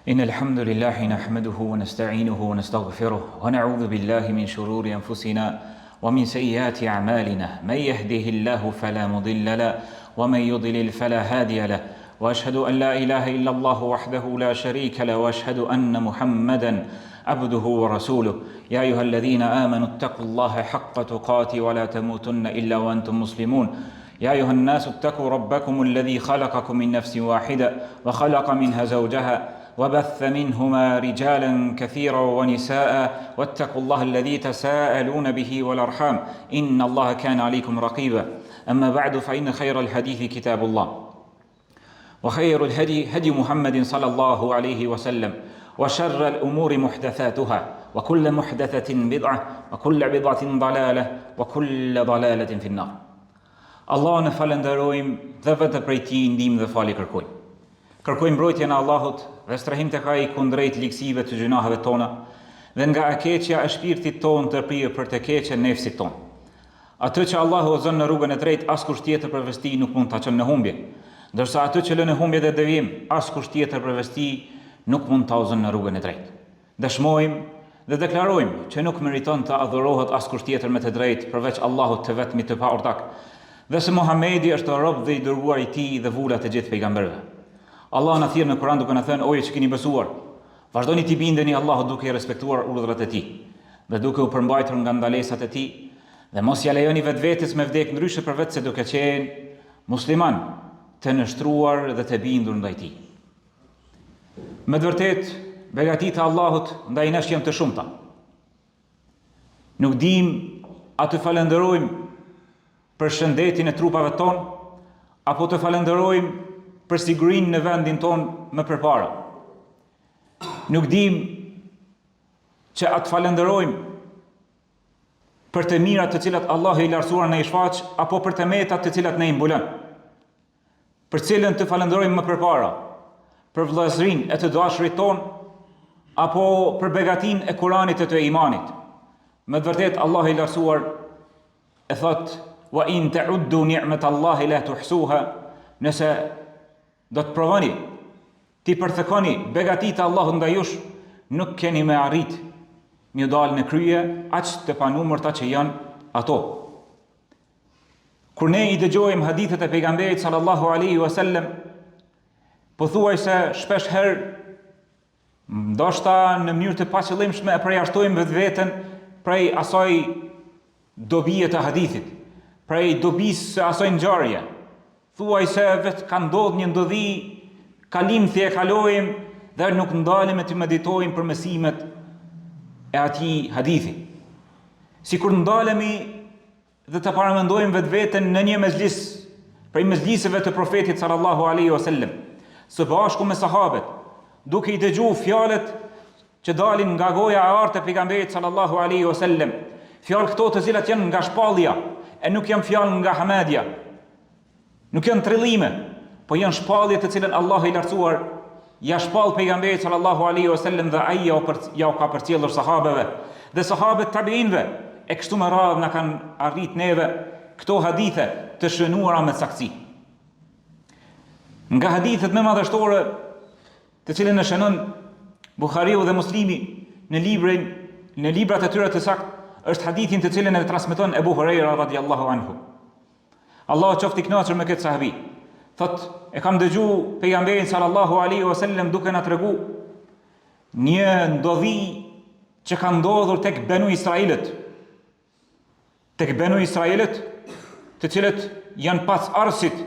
إن الحمد لله نحمده ونستعينه ونستغفره ونعوذ بالله من شرور أنفسنا ومن سيئات أعمالنا من يهده الله فلا مضل له ومن يضلل فلا هادي له وأشهد أن لا إله إلا الله وحده لا شريك له وأشهد أن محمدا عبده ورسوله يا أيها الذين آمنوا اتقوا الله حق تقاته ولا تموتن إلا وأنتم مسلمون يا أيها الناس اتقوا ربكم الذي خلقكم من نفس واحدة وخلق منها زوجها وبث منهما رجالا كثيرا ونساء واتقوا الله الذي تساءلون به والأرحام إن الله كان عليكم رقيبا أما بعد فإن خير الحديث كتاب الله وخير الهدي هدي محمد صلى الله عليه وسلم وشر الأمور محدثاتها وكل محدثة بدعة وكل بدعة ضلالة وكل ضلالة في النار. Allah në falenderojmë dhe vetë prej Tij ndihmë dhe falje kërkojmë. Kërkojmë mbrojtjen e Allahut dhe strehim tek Ai kundrejt ligjësive të gjunaheve tona dhe nga e keqja e shpirtit tonë të prije për të keqen e nefsit tonë. Atë që Allahu ozon në rrugën e drejtë, askush tjetër përveç Tij nuk mund ta çon në humbje, ndërsa atë që lën në humbje dhe devijim, askush tjetër përveç Tij nuk mund ta ozon në rrugën e drejtë. Dëshmojmë dhe deklarojmë që nuk meriton të adhurohet askush tjetër me të drejtë përveç Allahut të vetmit të paortak, dhe se Muhamedi është rob dhe i dërguar i Tij dhe vula të gjithë pejgamberëve. Allah na thirr në Kur'an duke na thënë: "Oje që keni besuar, vazhdoni t'i bindeni Allahut duke i respektuar urdhrat e Tij dhe duke u përmbajtur nga ndalesat e Tij, dhe mos ja lejoni vetvetes me vdek ndryshe përveç se duke qenë musliman, të nështruar dhe të bindur ndaj Tij." Me të vërtetë, begatitë e Allahut ndaj nesh janë të shumta. Nuk dim a të falenderojmë për shëndetin e trupave tonë, apo të falenderojmë për sigurinë në vendin tonë më përpara. Nuk dim që atë falenderojmë për të mirat të cilat Allah i lartësuar në i shfaq, apo për të metat të cilat në i mbulon. Për cilën të falenderojmë më përpara, për vëllazërinë e të dashurit tonë, apo për begatinë e Kuranit e të imanit. Me të vërtetë Allah i lartësuar e thotë: "Wa in ta'uddu ni'matallahi la tuhsuha", nëse do të provoni, ti përthekoni begatitë e Allahut ndaj jush, nuk keni me arrit një dalë në krye aq të panumërta që janë ato. Kur ne i dëgjojmë hadithet e pejgamberit sallallahu alaihi wasallam, pothuajse shpesh herë, ndoshta në mënyrë të paqëllimshme, e përjashtojmë vetveten prej asaj dobie të hadithit, prej dobisë së asaj ngjarje. Thuaj se vetë ka ndodhur një ndodhi, kalim thje kalojmë dhe nuk ndalemi të meditojmë për mësimet e atij hadithi. Sikur ndalemi dhe të paramendojmë vetveten në një mezhlis prej mezhliseve të profetit sallallahu alaihi wasallam, së bashku me sahabët, duke i dëgjuar fjalët që dalin nga goja e artë e pejgamberit sallallahu alaihi wasallam, fjalë këto të cilat janë nga shpallja, e nuk janë fjalë nga hamedja, nuk janë trillime, po janë shpallje të cilën Allah i lartësuar ja shpall pejgamberit sallallahu alaihi wasallam dhe ai ja u ka përcjellur sahabeve dhe sahabët tabiinëve, e kështu me radhë na kanë arrit neve këto hadithe të shënuara me saktësi. Nga hadithet më madhështore të cilën e shënon Buhariu dhe Muslimi në librat e tyre të saktë, është hadithin të cilën e transmeton Ebu Huraira radhiyallahu anhu. Allah qoftë i kënaqur me këtë sahabi. Thot, e kam dëgjuar pejgamberin sallallahu alaihi wasallam duke na tregu një ndodhi që ka ndodhur tek Benu Israilët. Tek Benu Israilët, të cilët janë pasardhësit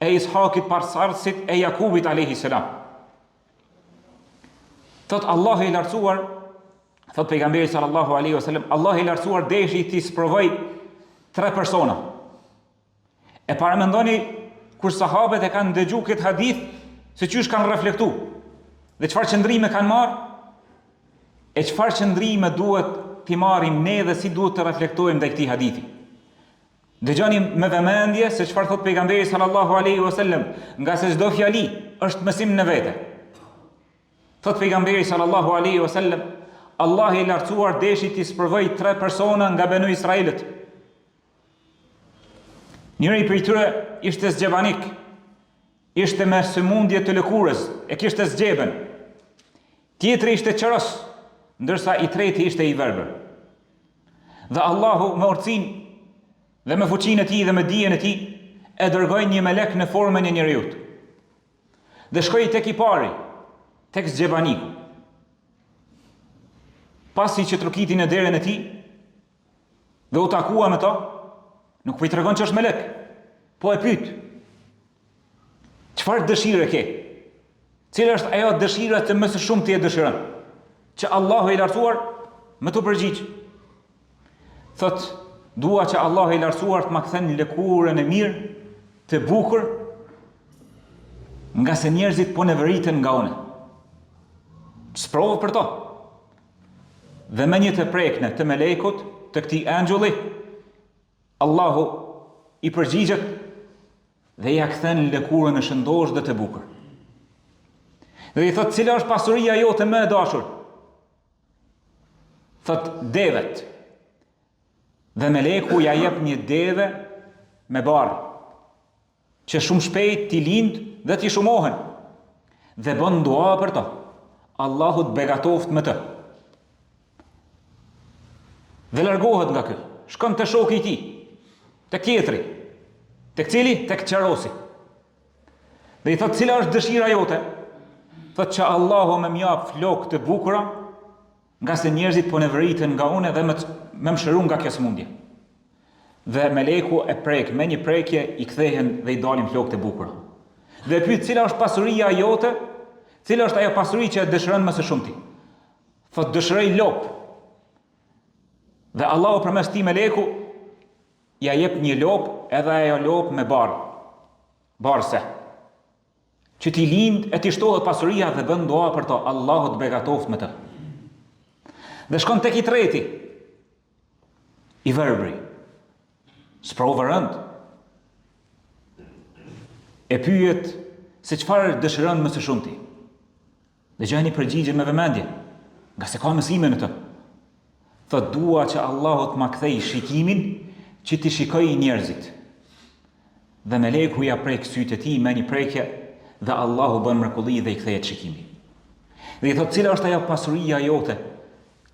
e Ishakit, pasardhësit e Jakubit alayhi salam. Thot Allah i lartësuar, thot pejgamberi sallallahu alaihi wasallam, Allah i lartësuar deshi t'i sprovoj 3 persona. E paramendoni kur sahabët e kanë dëgjuar këtë hadith, se çysh kanë reflektuar dhe çfarë qëndrime kanë marrë, e çfarë qëndrime duhet t'i marrim ne dhe si duhet të reflektojmë ndaj këtij hadithi. Dëgjoni me vëmendje se çfarë thot pejgamberi sallallahu alaihi wasallam, nga se çdo fjali është mësim në vete. Thot pejgamberi sallallahu alaihi wasallam, Allah i lartësuar deshi t'i sprovoj 3 persona nga Benu Israilët. Njëri prej tyre ishte zgjebanik, ishte me sëmundje të lëkurës, e kishte zgjeben, tjetri ishte qëros, ndërsa i treti ishte i verbër. Dhe Allahu me urtësinë dhe me fuqinë e tij dhe me dijen e tij e dërgoi një melek në formën e njeriut. Dhe shkoi tek i pari, tek zgjebaniku. Pasi që trokiti në derën e tij dhe u takua me to, nuk po i tregon që është melek, po e pyet. Çfarë dëshire ke? Cila është ajo dëshira që më së shumë ti e dëshiron? Që Allahu i lartësuar më të përgjigj. Thot, dua që Allahu i lartësuar të më kthen lëkurën e mirë, të bukur, nga se njerëzit po nevoritën nga unë. Sprovë për to. Dhe me një të prekne të melekut, të këtij angjulli, Allahu i përgjigjet dhe ja kthen lëkurën e shëndosh dhe të bukur. Dhe i thot, cila është pasuria jote më e dashur? Thot, devet. Dhe meleku ja jep një deve me barë, që shumë shpejt t'i lind dhe t'i shumohen. Dhe bën dua për to. Allahu të begatoft me të. Dhe largohet nga kë. Shkon të shoku i tij, tek tjetri, tek cili? Tek qerosi. Dhe i thot, cila është dëshira jote? Thot që Allahu më jap flokë të bukura, nga se njerëzit po nevoritën nga unë dhe më shëron nga kjo sëmundje. Dhe meleku e prek, me një prekje i kthehen dhe i dalin flokët e bukura. Dhe pyet, cila është pasuria jote? Cila është ajo pasuri që e dëshiron më së shumti? Thot, dëshiroj lop. Dhe Allahu përmes tij meleku ja jep një lop, edhe ajo lop me barë. Barse. Që ti lind e ti shtohet pasuria dhe bën dua për to, Allahu të begatoft me të. Dhe shkon tek i treti, i verbri, sprovë rënd. E pyet se çfarë dëshiron më së shumti. Dhe gjani përgjigjen me vëmendje, nga se ka mësime në të. Thot, dua që Allahu të ma kthej shikimin që ti shikoj njerëzit. Dhe meleku ja prek sytë e tij me një prekje dhe Allahu bën mrekulli dhe i kthehet shikimi. Dhe i thot, cila është ajo pasuria jote?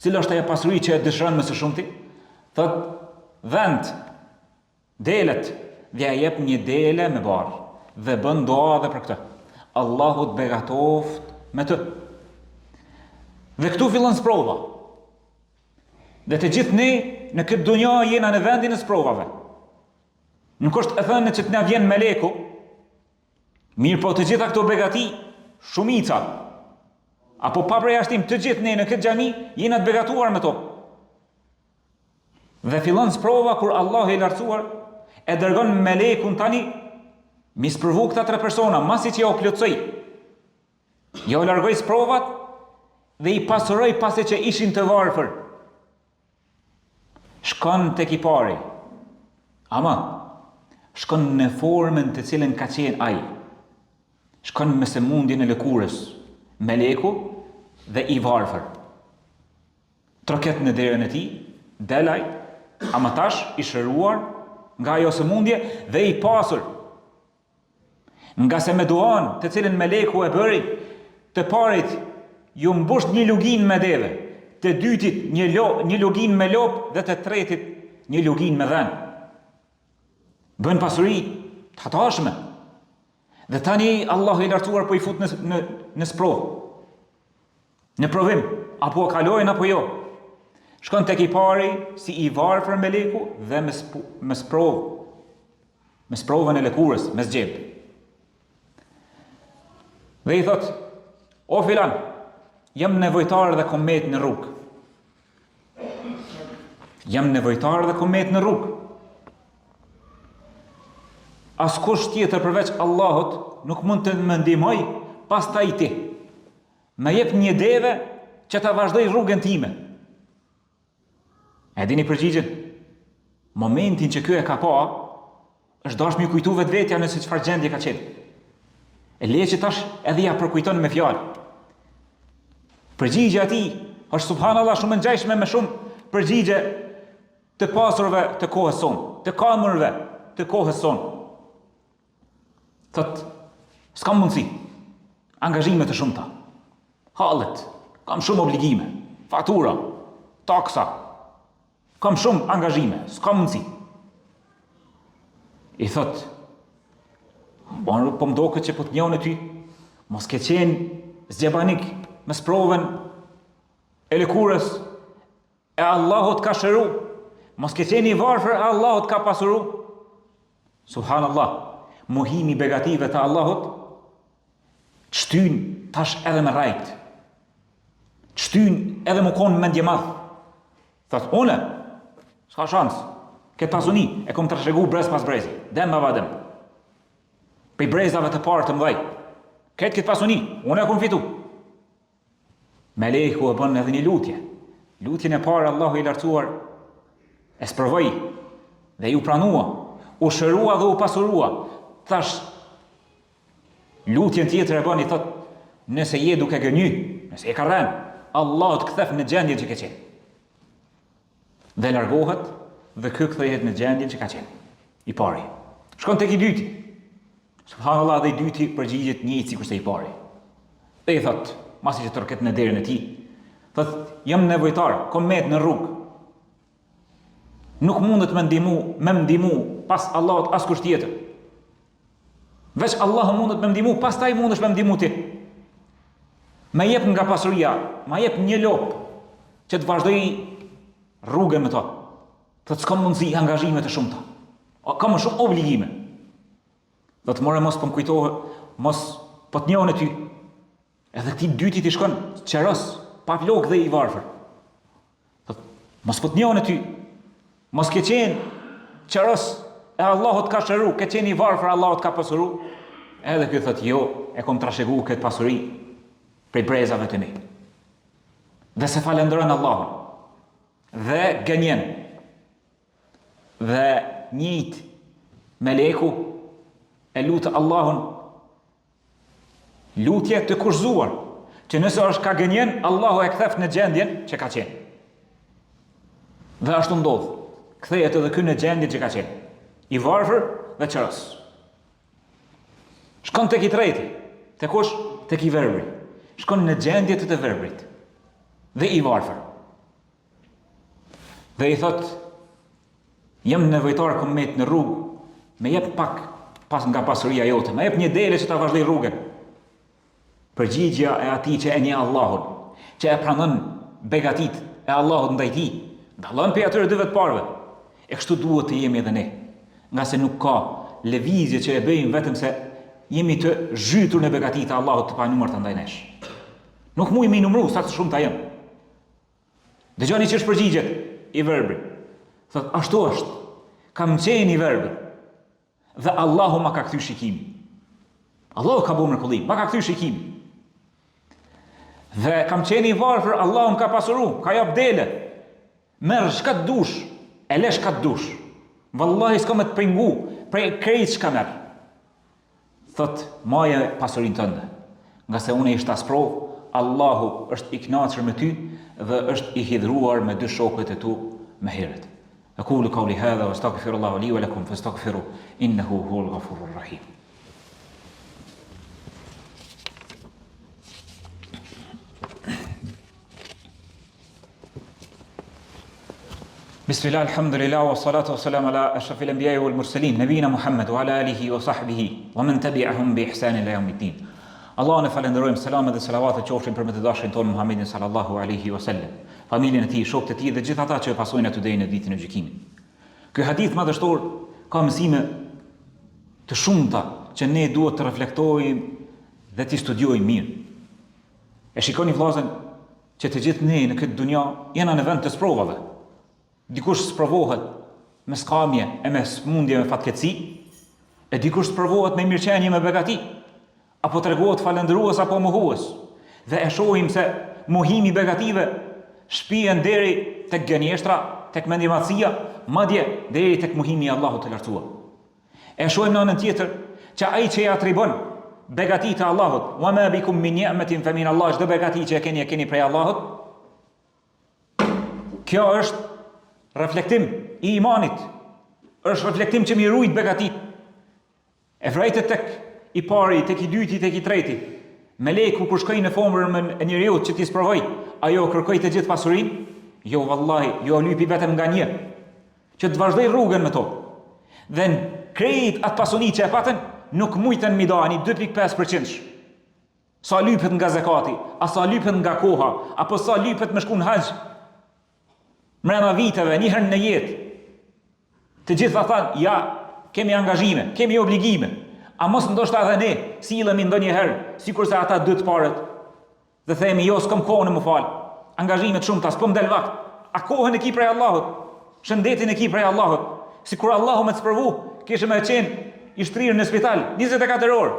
Cila është ajo pasuri që e dëshiron më së shumti? Thot, vend, delet, dhe ja jep një dele me barë, dhe bën dua dhe për këtë. Allahu të begatoft me të. Dhe këtu fillon sprova. Dhe të gjithë ne në këtë dunja jena në vendin e sprovave. Nuk është e thënë që të na vjen meleku, mirë po të gjitha këto begati, shumica, apo pa përjashtim të gjithë ne në këtë xhami jena të begatuar me to. Dhe fillon sprova kur Allahu i lartësuar e dërgon melekun tani mi sprovu këta tre persona, masi që ja u plotësoi. Ja u largoi sprovat dhe i pasuroi pasi që ishin të varfër. Shkon tek i pari, ama shkon në formën të cilën ka qenë ai. Shkon me sëmundjen e lëkurës, meleku dhe i varfër. Troket në derën e tij, delaj, ama tash i shëruar nga ajo sëmundje dhe i pasur. Nga se me duan të cilën meleku e bëri, të parit ju mbush një lugin me deve, të dytit një lugin me lop dhe të tretit një lugin me dhen. Bën pasuri të hatashme. Dhe tani Allahu i lartësuar po i fut në sprovë. Në provim, apo kalojnë apo jo. Shkon tek i pari si i varfër meleku dhe me sprovë. Me sprovën e lëkurës, me zgjeb. Dhe i thot, o filan, jam nevojtar dhe komet në rrugë. Jam nevojtar dhe komet në rrugë. Askush tjetër përveç Allahut nuk mund të më ndihmoj pastaj ti. Më jep një deve që ta vazhdoj rrugën time. E dini përgjigjen? Momentin që ky e ka pa, është dashur më kujtu vetvetja nëse çfarë gjendje ka qenë. E le që tash edhe ja përkujton me fjalë. Përgjigja e tij është subhanallahu shumë ngjashme me shumë përgjigje të pasurve të kohës sonë, të kamërve të kohës sonë. Thot, s'kam mundësi, angazhime të shumta, hallet, kam shumë obligime, fatura, taksa, kam shumë angazhime, s'ka mundësi. I thot, po mdo këtë që po të njohën e ty, mos ke qenë zgjebanik me sprovën e lëkurës e Allahut ka shëru, mos ke qenë i varfër e Allahut ka pasuru. Subhanallah, mohimi begative të Allahut, shtyn tash edhe me rajt, shtyn edhe më konë mendje madh. Thot, une, s'ka shans, këtë pasuni, e kom të rëshegu brez pas brezi, dem baba dem. Pej brezave të parë të mdhej, këtë pasuni, une e kom fitu. Meleku e bën edhe një lutje. Lutjen e parë Allahu i lartësuar e sprovoi dhe ju pranua, u shërua dhe u pasurua. Thash, lutjen tjetër e bën i thot, nëse je duke gënjy, nëse e ka rënë, Allah të kthef në gjendjen që ke qenë. Dhe largohet dhe ky kthehet në gjendjen që ka qenë. I pari. Shkon tek i dyti. Subhanallahu, dhe i dyti përgjigjet njëjtë sikur se i pari. Dhe i thot, masi që tërket në derën e tij, thot, jam nevojtar, kom met në rrugë. Nuk mundet me ndihmu pas Allahut askush tjetër. Veç Allahu mundet me ndihmu, pastaj mundesh me ndihmu ti. Ma jep nga pasuria, ma jep një lop që të vazhdoj rrugën me to. Thot, s'kam mundësi angazhime të shumta. Kam më shumë obligime. Do të more mos po më kujtohet, mos po të njohën e ty. Edhe këtij dyti ti shkon qeros, pa vlog dhe i varfër. Thot, mos po të njohën e ty. Mos ke qenë qeros e Allahut ka shëru, ke qenë i varfër, Allahut ka pasuru. Edhe ky thot, jo, e kom trashëgu këtë pasuri prej brezave të mi. Dhe se falendron Allahun. Dhe gënjen. Dhe njëjt meleku e lutë Allahun lutje të kurzuar, që nëse është ka gënjen, Allahu e kthef në gjendjen që ka qenë. Dhe ashtu ndodh, kthehet edhe ky në gjendjen që ka qenë. I varfër dhe qeros. Shkon tek i treti, tek kush? Tek i verbri. Shkon në gjendje të verbrit. Dhe i varfër. Dhe i thot, jam nevojtar kom met në rrugë, me jep pak pas nga pasuria jote, me jep një dele që ta vazhdoj rrugën. Përgjigja e atij që e njeh Allahun, që e pranon begatit e Allahut ndaj tij, dallon prej atyre dyve të parëve. E kështu duhet të jemi edhe ne, nga se nuk ka lëvizje që e bëjmë vetëm se jemi të zhytur në begatit e Allahut të panumërta ndaj nesh. Nuk mujmë i numëru sa të shumë ta jem. Dëgjoni që është përgjigjet i verbrit. Thot, ashtu është, kam qenë i verbër, dhe Allahu ma ka kthy shikimin. Allahu ka bërë mrekulli, ma ka kthy shikimin. Dhe kam qenë i varfër, Allahu më ka pasuru, ka jap dele. Merr çka të dush, e le çka të dush. Vallahi s'ka me të pengu, prej krejt çka merr. Thot, maje pasurinë tënde, nga se unë ishte asprov, Allahu është i kënaqur me ty dhe është i hidhruar me dy shokët e tu me herët. أقول قولي هذا واستغفر الله لي ولكم فاستغفروه إنه هو الغفور الرحيم. بسم الله الحمد لله والصلاة والسلام على أشرف الأنبياء والمرسلين نبينا محمد وعلى آله وصحبه ومن تبعهم بإحسان إلى يوم الدين. Allah në falenderojmë, selamet dhe selavatet qofshin për me të dashrin tonë Muhammedin sallallahu alaihi wasallam, familjen e tij, shokët e tij dhe gjithë ata që e pasojnë aty deri në ditën e gjykimit. Ky hadith madhështor ka mësime të shumta që ne duhet të reflektojmë dhe të studiojmë mirë. E shikoni vllazën që të gjithë ne në këtë dunja jena në vend të sprovave. Dikush sprovohet me skamje e me smundje me fatkeqësi, e dikush sprovohet me mirëqenie me begati. Apo të regohet falendrues apo mohues. Dhe e shohim se mohimi begative shpihen deri tek gënjeshtra, tek mendjematësia, madje deri tek mohimi i Allahut të lartësuar. E shohim në anën tjetër që ai që ja atribon begatit e Allahut, wa ma bikum min ni'matin fa min Allah, çdo begati që e keni prej Allahut. Kjo është reflektim i imanit. Është reflektim që mi rujt begatit. E vrejtet tek i pari, tek i dyti, tek i treti. Meleku kur shkoi në fomrën e njeriu që t'i sprovoj, ajo kërkoi të gjithë pasurinë? Jo vallahi, jo lypi vetëm nga një, që të vazhdoi rrugën me to. Dhe në krejt atë pasuni që e patën, nuk mujtën mi da ani 2.5%. Sa lypet nga zakati, a sa lypet nga koha, apo sa lypet me shku në haxh. Mrena viteve, një herë në jetë, të gjithë thanë, ja, kemi angazhime, kemi obligime, a mos ndoshta edhe ne, sillemi ndonjëherë, sikur se ata dy të parët, dhe themi, jo, s'kam kohën e më falë, angazhimet shumë ta, s'po m'del vakt, a kohën e ki prej Allahut, shëndetin e ki prej Allahut, sikur Allahu me të sprovu, kishe me qenë i shtrirë në spital, 24 orë,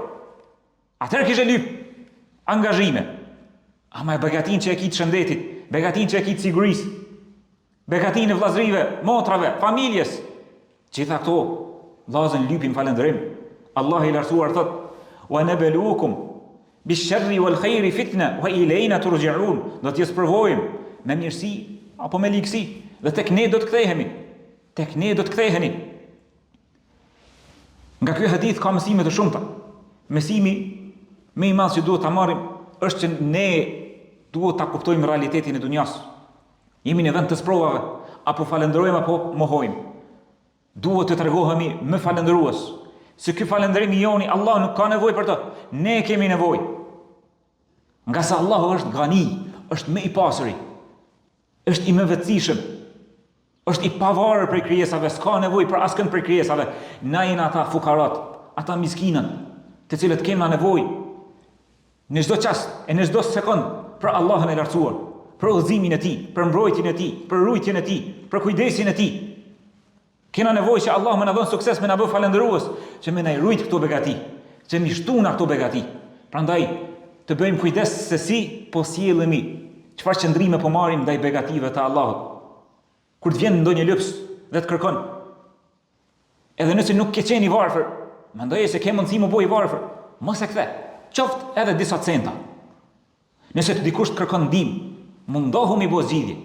atëherë kishe lyp, angazhime, ama e begatin që e ki të shëndetit, begatin që e ki të sigurisë, begatin e vllazërive, motrave, familjes, gjitha këto, vllazën lypin falëndërim. Allah i lartësuar thot: "Wa nabluukum bish-sharri wal-khairi fitna wa ilayna turja'un." Do t'ju sprovojmë me mirësi apo me ligësi, dhe tek ne do të kthehemi. Tek ne do të ktheheni. Nga ky hadith ka mësime të shumta. Mësimi më i madh që duhet ta marrim është që ne duhet ta kuptojmë realitetin e dunjas. Jemi në vend të sprovave, apo falënderojmë apo mohojmë. Duhet të tregohemi më falëndërues. Se ky falënderim i joni, Allah nuk ka nevojë për të. Ne kemi nevojë. Nga sa Allahu është gani, është më i pasuri, është i mëvetësishëm, është i pavarur prej krijesave, s'ka nevojë për askënd prej krijesave. Na jena ata fukarat, ata miskinët, të cilët kemi nevojë në çdo çast e në çdo sekond për Allahun e lartësuar, për udhëzimin e tij, për mbrojtjen e tij, për rujtjen e tij, për kujdesin e tij. Kena nevojë që Allah më na dhon sukses, më na bëj falëndërues, që më na rujt këto begati, që më shtuna këto begati. Prandaj të bëjmë kujdes se si po sjellemi, çfarë qëndrime po marrim ndaj begative të Allahut. Kur të vjen ndonjë lups dhe të kërkon, edhe nëse nuk ke qenë i varfër, mendoje se ke mundësi më bëj i varfër, mos e kthe, qoftë edhe disa centa. Nëse të dikush të kërkon ndihmë, mundohuni bëj zgjidhje.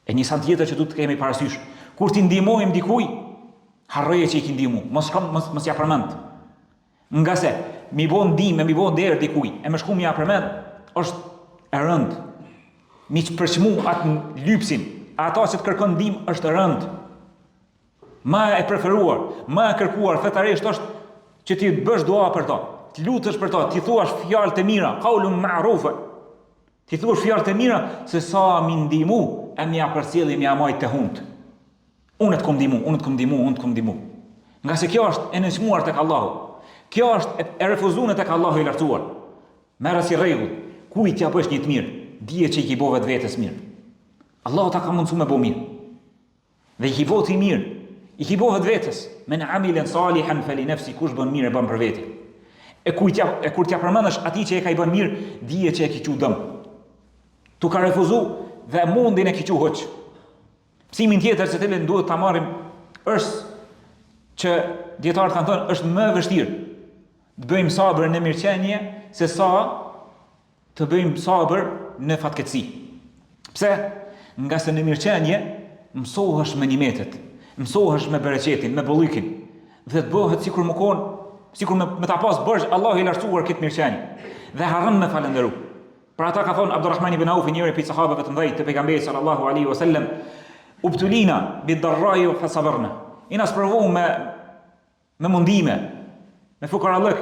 E një sa tjetër që duhet të kemi parasysh, kur ti ndihmojmë dikuj, harroje që i ki ndihmu, mos ja përmend. Nga se mi bo ndihmë, mi bo derë dikuj, e më shku mi ja përmend, është e rënd. Mi që përqmu atë lypsin, ata që të kërkon ndihmë është e rënd. Ma e preferuar, ma e kërkuar fetarisht është që ti bësh dua për ta, të lutesh për ta, ti thuash fjalë të mira, qaulun ma'rufa. Ti thuash fjalë të mira se sa mi ndihmu, e mi ja përcjelli, mi ja majt të hunt. Unë të kom ndihmu. Nga se kjo është e nënçmuar tek Allahu. Kjo është e refuzuar tek Allahu i lartësuar. Merë si rregull, kujt ja bësh një të mirë, dije që i ki bo vetes mirë. Allahu ta ka mundsuar me bo mirë. Dhe i ki bo ti mirë, i ki bo vetes, men amilan salihan fali nafsi, kush bën mirë e bën për veti. E kur t'ja përmendesh atij që e ka i bën mirë, dije që e ki qu dëm. Tu ka refuzuar dhe mundin e ki qu hoq. Mësimin tjetër që të duhet ta marrim është që dietarët kanë thënë është më vështirë të bëjmë sabër në mirëqenie se sa të bëjmë sabër në fatkeqësi. Pse? Nga se në mirëqenie mësohesh me nimetet, mësohesh me bereqetin, me bollikin, dhe të bëhet sikur me ta pas bërsh Allahu i lartësuar këtë mirëqenie, dhe harron me falënderu. Për ata ka thonë Abdurrahman ibn Auf, njëri prej sahabëve të mëdhenj të pejgamberit sallallahu alaihi wasallam, ubtulina bid-darra'i fa sabarna. Ina sprovu me mundime, me fukarallëk,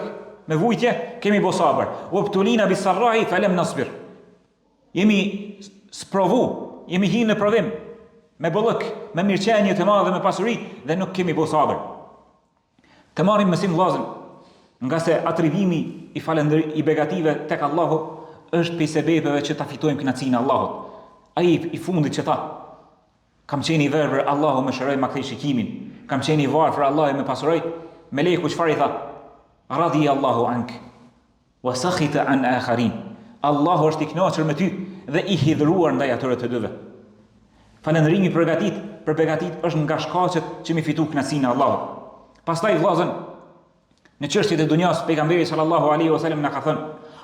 me vujtje, kemi bo sabër. Ubtulina bis-sarra'i fa lam nasbir. Jemi sprovu, jemi hinë në prodhim, me bollëk, me mirëqenie të madhe, me pasuri, dhe nuk kemi bo sabër. Të marrim mësim vllazën, nga se atrivimi i begative tek Allahu është prej sebepeve që ta fitojmë kënaqësinë e Allahut. Ai i fundit që tha, kam qenë i verbër, Allahu më shëroi ma kthej shikimin. Kam qenë i varfër, Allahu më pasuroi. Meleku çfarë i tha? Radiyallahu ank wa sakhita an akharin. Allahu është i kënaqur me ty dhe i hidhruar ndaj atyre të dyve. Falënderimi për begatit është nga shkaqet që mi fitu kënaqësinë e Allahut. Pastaj vllazën, në çështjet e dunjas, pejgamberi sallallahu alaihi wasallam na ka thënë: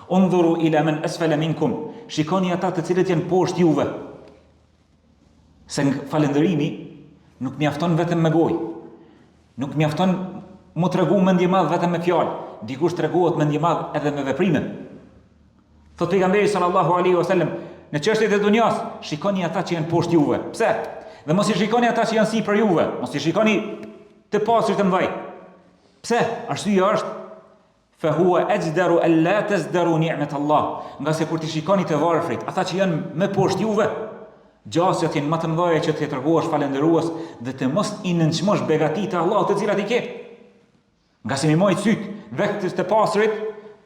"Undhuru ila man asfala minkum." Shikoni ata të cilët janë poshtë juve. Se falënderimi nuk mjafton vetëm me gojë. Nuk mjafton mu tregu mendje madh vetëm me fjalë. dikush tregohet mend i madh edhe me veprime. Thot pejgamberi sallallahu alaihi wasallam, në çështjet e dunjas, shikoni ata që janë poshtë juve. Pse? Dhe mos i shikoni ata që janë sipër juve, mos i shikoni të pasurit të mëdhej. Pse? Arsyeja është fa huwa ajdaru an la tazdaru ni'mat Allah. Nga se kur ti shikoni të varfrit, ata që janë më poshtë juve, gjasjat janë më të mëdha që të tregohesh falendërues dhe të mos i nënçmosh begatitë e Allahut të cilat i ke. Nga se mi mojt syt vektës të pasurit,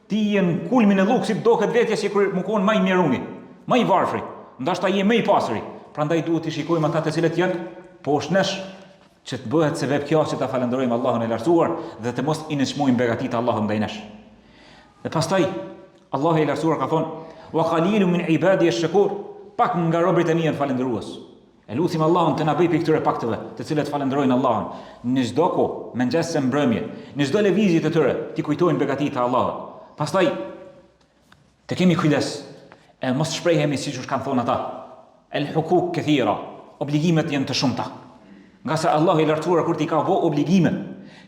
ti jenë kulmin e luksit doket vetja që kur më konë më i mjeruni, më i varfri, ndashta je më i pasuri. Prandaj duhet të shikojmë ata të cilët janë poshtë nesh, që të bëhet sebeb kjo që ta falenderojmë Allahun e lartësuar dhe të mos i nënçmojmë begatitë të Allahut ndaj nesh. Dhe pastaj Allahu i lartësuar ka thonë: "Wa qalilun min ibadi ash-shakur", pak nga robërit e mi janë falendërues. E lutim Allahun të na bëjë këtyre paktëve, të cilët falenderojnë Allahun në çdo kohë, mëngjes se mbrëmje, në çdo lëvizje të tyre, ti kujtojnë begatitë e Allahut. Pastaj të kemi kujdes, e mos shprehemi siç u kanë thonë ata. El hukuk kathira, obligimet janë të shumta. Nga se Allahu i lartësuar kur ti ka vë obligime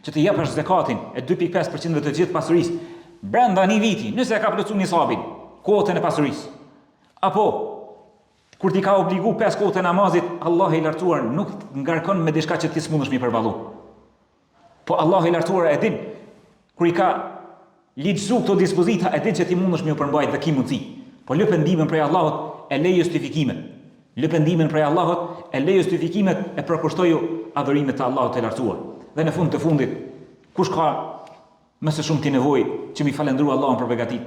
që të japësh zakatin e 2.5% të gjithë pasurisë brenda një viti, nëse e ka plotësuar nisabin, kotën e pasurisë. Apo kur ti ka obligu 5 kohë të namazit, Allahu i lartësuar nuk ngarkon me diçka që ti s'mundesh mi përballu. Po Allahu i lartësuar e din kur i ka ligjzu këto dispozita, e din që ti mundesh mi u përmbajt dhe ki mundësi. Po lë pendimin prej Allahut, e leje justifikimet. Lë pendimin prej Allahut, e leje justifikimet, e përkushtoju adhurimet të Allahut të lartësuar. Dhe në fund të fundit, kush ka më së shumti nevojë që mi falendëru Allahun për begatit?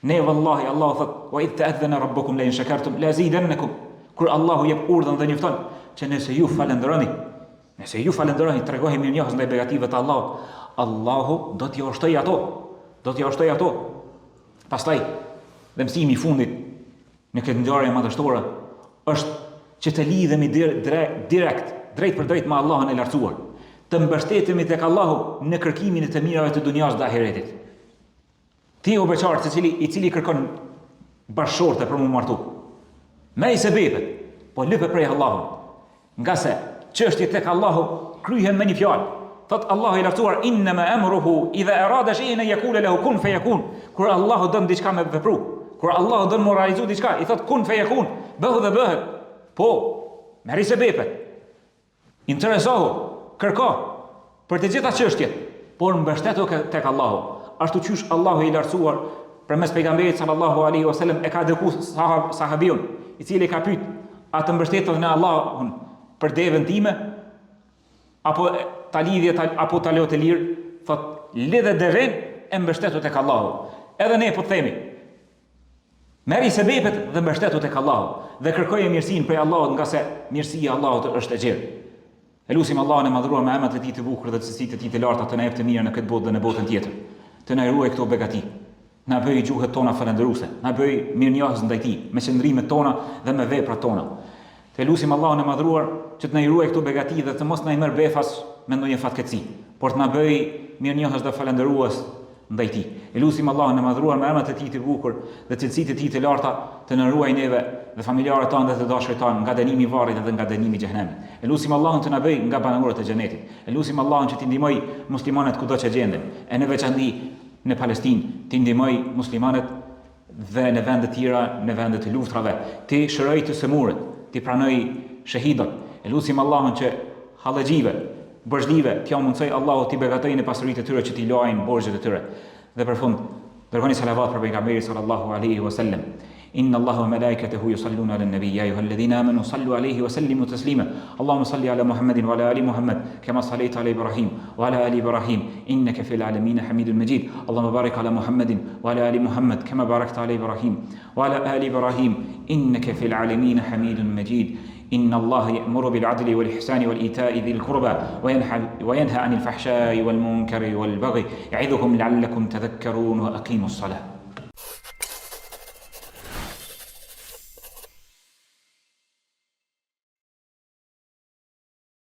Ne vallahi Allahu thot: "Wa idh ta'adhana rabbukum la in shakartum la azidannakum." Kur Allahu jep urdhën dhe njofton që nëse ju falenderoni, tregoheni mirënjohës ndaj begative të Allahut, Allahu do t'ju ushtoj ato. Pastaj, dhe mësimi i fundit në këtë ngjarje madhështore është që të lidhemi drejt për drejt me Allahun e lartësuar, të mbështetemi tek Allahu në kërkimin e të mirave të dunjas dhe ahiretit. Ti o beqar i cili kërkon bashkëshorte për mu martu, me i sebepet, po lëpe prej Allahun, nga se çështjet tek Allahu kryhen me një fjalë. Thot Allahu i lartësuar: "Innama amruhu idha arada shay'an yaqulu lahu kun fayakun." Kur Allahu don diçka me vepru, kur Allahu don moralizu diçka, i thot kun fayakun, bëhu dhe bëhet. Po, merri sebepet. Interesohu, kërko për të gjitha çështjet, por mbështetu tek Allahu. Ashtu qysh Allahu i lartësuar përmes pejgamberit sallallahu alaihi wasallam e ka dëku sahabiun, i cili ka pyet: "A të mbështetet në Allahun për devën time apo ta lidhje apo ta lë të lirë?" Thot: "Lidhe devën e mbështetu tek Allahu." Edhe ne po themi: merri sebepet dhe mbështetu tek Allahu dhe kërkoje mirësinë prej Allahut, nga se mirësia e Allahut është e gjerë. Elusim Allahun e madhruar me emrat e tij të bukur dhe të cilësitë e tij të larta të na jep të mirë në këtë botë dhe në botën tjetër. Të na ruaj këto begati. Na bëj gjuhët tona falendëruese, na bëj mirënjohës ndaj tij me qëndrimet tona dhe me veprat tona. Të lutim Allahun e madhruar që të na ruaj këto begati dhe të mos na i merr befas me ndonjë fatkeqësi, por të na bëj mirënjohës dhe falendërues ndaj tij. Elusim Allahun e madhruar me emrat e tij të bukur dhe cilësitë e tij të larta të na ruaj neve dhe familjarët tanë dhe të dashurit tanë nga dënimi i varrit dhe nga dënimi i xhenemit. Elusim Allahun të na bëj nga banorët e xhenetit. Elusim Allahun që të ndihmoj muslimanët kudo që gjenden, e në veçantë në Palestinë, të ndihmoj muslimanët dhe në vende të tjera, në vende të luftrave, të shëroj të sëmurët, të pranoj shahidat. Elusim Allahun që hallëxhive, borxhlive, t'ja mundsoj Allahu t'i begatojnë pasuritë e tyre që t'i lajnë borxhet e tyre. Dhe për fund, dërgoni salavat për pejgamberin sallallahu alaihi wasallam. إن الله وملائكته يصلون على النبي يا أيها الذين آمنوا صلوا عليه وسلموا تسليما اللهم صل على محمد وعلى آل محمد كما صليت على إبراهيم وعلى آل إبراهيم إنك في العالمين حميد مجيد اللهم بارك على محمد وعلى آل محمد كما باركت على إبراهيم وعلى آل إبراهيم إنك في العالمين حميد مجيد إن الله يأمر بالعدل والإحسان والإيتاء ذي القربى وينهى عن الفحشاء والمنكر والبغي يعظكم لعلكم تذكرون وأقيموا الصلاة